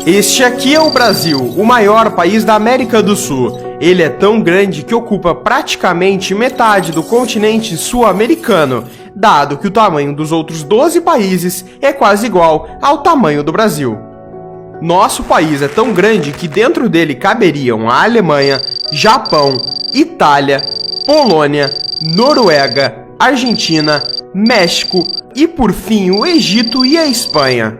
Este aqui é o Brasil, o maior país da América do Sul. Ele é tão grande que ocupa praticamente metade do continente sul-americano, dado que o tamanho dos outros 12 países é quase igual ao tamanho do Brasil. Nosso país é tão grande que dentro dele caberiam a Alemanha, Japão, Itália, Polônia, Noruega, Argentina, México e, por fim, o Egito e a Espanha.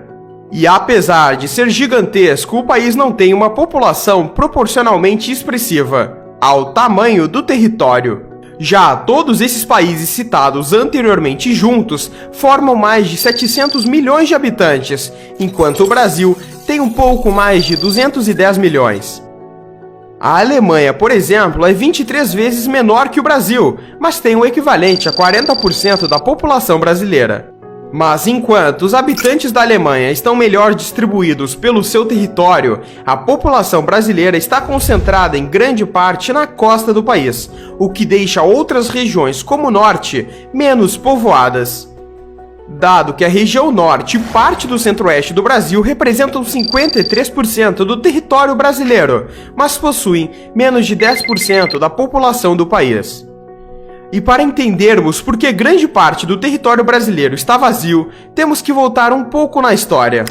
E apesar de ser gigantesco, o país não tem uma população proporcionalmente expressiva ao tamanho do território. Já todos esses países citados anteriormente juntos formam mais de 700 milhões de habitantes, enquanto o Brasil tem um pouco mais de 210 milhões. A Alemanha, por exemplo, é 23 vezes menor que o Brasil, mas tem o equivalente a 40% da população brasileira. Mas enquanto os habitantes da Alemanha estão melhor distribuídos pelo seu território, a população brasileira está concentrada em grande parte na costa do país, o que deixa outras regiões como o norte menos povoadas. Dado que a região norte e parte do centro-oeste do Brasil representam 53% do território brasileiro, mas possuem menos de 10% da população do país. E para entendermos por que grande parte do território brasileiro está vazio, temos que voltar um pouco na história.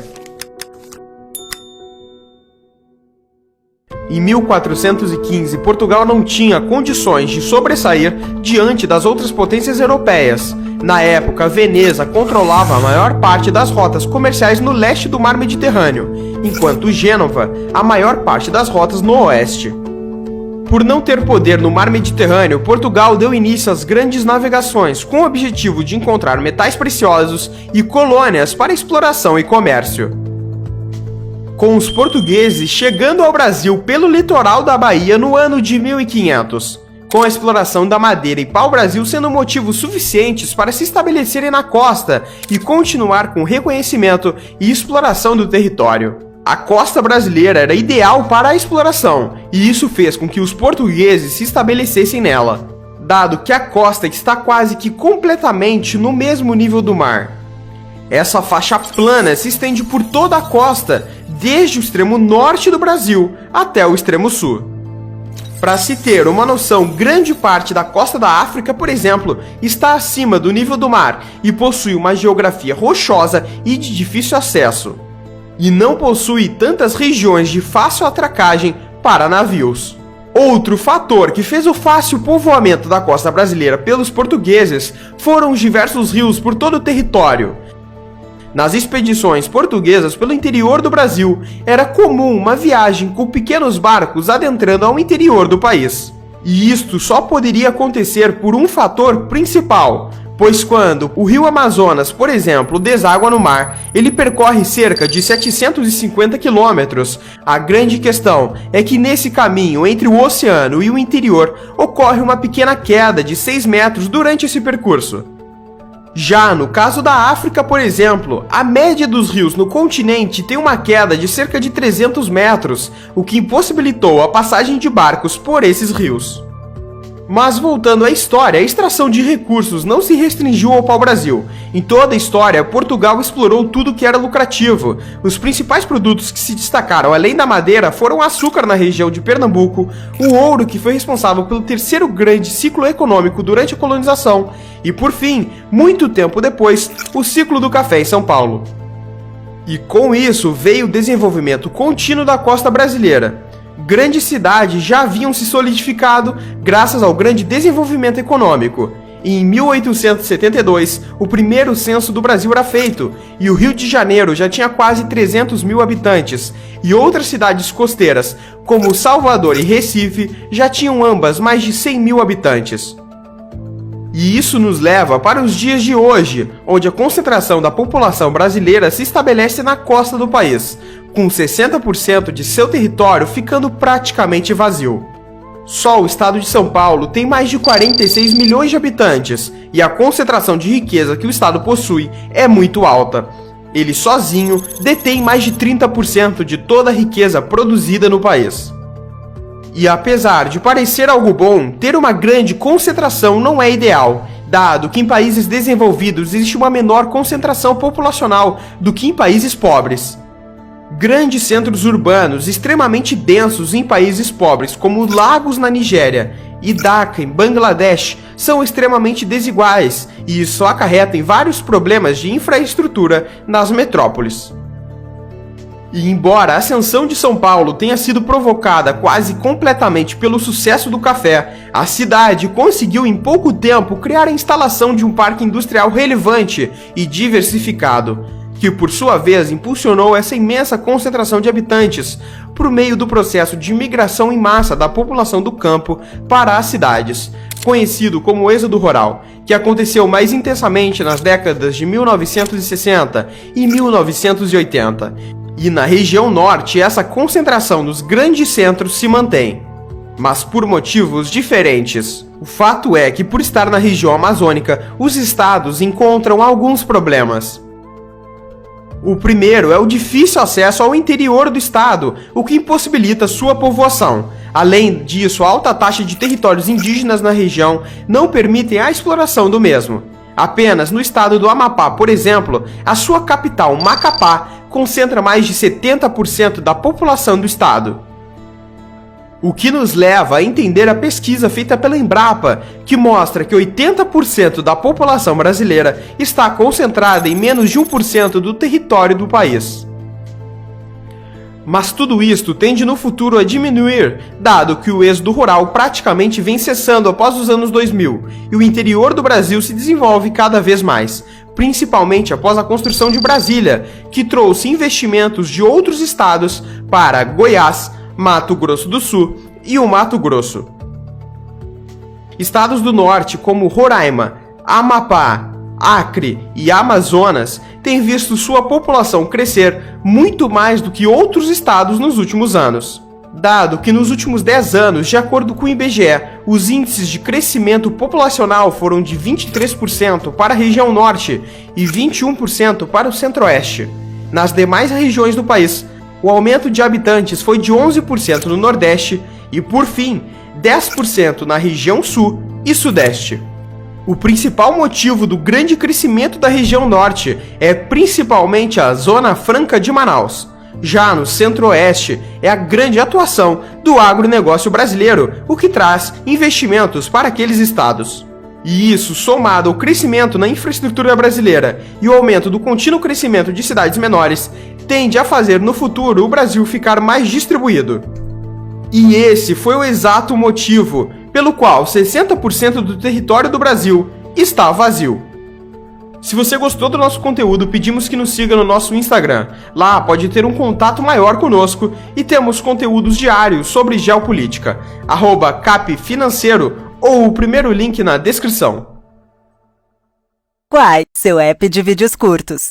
Em 1415, Portugal não tinha condições de sobressair diante das outras potências europeias. Na época, Veneza controlava a maior parte das rotas comerciais no leste do Mar Mediterrâneo, enquanto Gênova a maior parte das rotas no oeste. Por não ter poder no Mar Mediterrâneo, Portugal deu início às grandes navegações com o objetivo de encontrar metais preciosos e colônias para exploração e comércio. Com os portugueses chegando ao Brasil pelo litoral da Bahia no ano de 1500, com a exploração da madeira e pau-brasil sendo motivos suficientes para se estabelecerem na costa e continuar com o reconhecimento e exploração do território. A costa brasileira era ideal para a exploração, e isso fez com que os portugueses se estabelecessem nela, dado que a costa está quase que completamente no mesmo nível do mar. Essa faixa plana se estende por toda a costa, desde o extremo norte do Brasil até o extremo sul. Para se ter uma noção, grande parte da costa da África, por exemplo, está acima do nível do mar e possui uma geografia rochosa e de difícil acesso. E não possui tantas regiões de fácil atracagem para navios. Outro fator que fez o fácil povoamento da costa brasileira pelos portugueses foram os diversos rios por todo o território. Nas expedições portuguesas pelo interior do Brasil, era comum uma viagem com pequenos barcos adentrando ao interior do país. E isto só poderia acontecer por um fator principal, pois quando o rio Amazonas, por exemplo, deságua no mar, ele percorre cerca de 750 quilômetros. A grande questão é que nesse caminho entre o oceano e o interior ocorre uma pequena queda de 6 metros durante esse percurso. Já no caso da África, por exemplo, a média dos rios no continente tem uma queda de cerca de 300 metros, o que impossibilitou a passagem de barcos por esses rios. Mas voltando à história, a extração de recursos não se restringiu ao pau-brasil. Em toda a história, Portugal explorou tudo que era lucrativo. Os principais produtos que se destacaram além da madeira foram o açúcar na região de Pernambuco, o ouro, que foi responsável pelo terceiro grande ciclo econômico durante a colonização, e por fim, muito tempo depois, o ciclo do café em São Paulo. E com isso veio o desenvolvimento contínuo da costa brasileira. Grandes cidades já haviam se solidificado graças ao grande desenvolvimento econômico. E em 1872, o primeiro censo do Brasil era feito, e o Rio de Janeiro já tinha quase 300 mil habitantes, e outras cidades costeiras, como Salvador e Recife, já tinham ambas mais de 100 mil habitantes. E isso nos leva para os dias de hoje, onde a concentração da população brasileira se estabelece na costa do país, com 60% de seu território ficando praticamente vazio. Só o estado de São Paulo tem mais de 46 milhões de habitantes, e a concentração de riqueza que o estado possui é muito alta. Ele sozinho detém mais de 30% de toda a riqueza produzida no país. E apesar de parecer algo bom, ter uma grande concentração não é ideal, dado que em países desenvolvidos existe uma menor concentração populacional do que em países pobres. Grandes centros urbanos extremamente densos em países pobres, como Lagos na Nigéria e Dhaka em Bangladesh, são extremamente desiguais e isso acarreta em vários problemas de infraestrutura nas metrópoles. E embora a ascensão de São Paulo tenha sido provocada quase completamente pelo sucesso do café, a cidade conseguiu em pouco tempo criar a instalação de um parque industrial relevante e diversificado, que por sua vez impulsionou essa imensa concentração de habitantes por meio do processo de migração em massa da população do campo para as cidades, conhecido como êxodo rural, que aconteceu mais intensamente nas décadas de 1960 e 1980. E na região norte, essa concentração nos grandes centros se mantém, mas por motivos diferentes. O fato é que, por estar na região amazônica, os estados encontram alguns problemas. O primeiro é o difícil acesso ao interior do estado, o que impossibilita sua povoação. Além disso, a alta taxa de territórios indígenas na região não permitem a exploração do mesmo. Apenas no estado do Amapá, por exemplo, a sua capital, Macapá, concentra mais de 70% da população do estado. O que nos leva a entender a pesquisa feita pela Embrapa, que mostra que 80% da população brasileira está concentrada em menos de 1% do território do país. Mas tudo isto tende no futuro a diminuir, dado que o êxodo rural praticamente vem cessando após os anos 2000 e o interior do Brasil se desenvolve cada vez mais, principalmente após a construção de Brasília, que trouxe investimentos de outros estados para Goiás, Mato Grosso do Sul e o Mato Grosso. Estados do norte como Roraima, Amapá, Acre e Amazonas têm visto sua população crescer muito mais do que outros estados nos últimos anos. Dado que nos últimos 10 anos, de acordo com o IBGE, os índices de crescimento populacional foram de 23% para a região norte e 21% para o centro-oeste. Nas demais regiões do país, o aumento de habitantes foi de 11% no nordeste e, por fim, 10% na região sul e sudeste. O principal motivo do grande crescimento da região norte é principalmente a Zona Franca de Manaus. Já no centro-oeste é a grande atuação do agronegócio brasileiro, o que traz investimentos para aqueles estados. E isso, somado ao crescimento na infraestrutura brasileira e o aumento do contínuo crescimento de cidades menores, tende a fazer no futuro o Brasil ficar mais distribuído. E esse foi o exato motivo pelo qual 60% do território do Brasil está vazio. Se você gostou do nosso conteúdo, pedimos que nos siga no nosso Instagram. Lá pode ter um contato maior conosco e temos conteúdos diários sobre geopolítica. @capfinanceiro ou o primeiro link na descrição. Quai, seu app de vídeos curtos.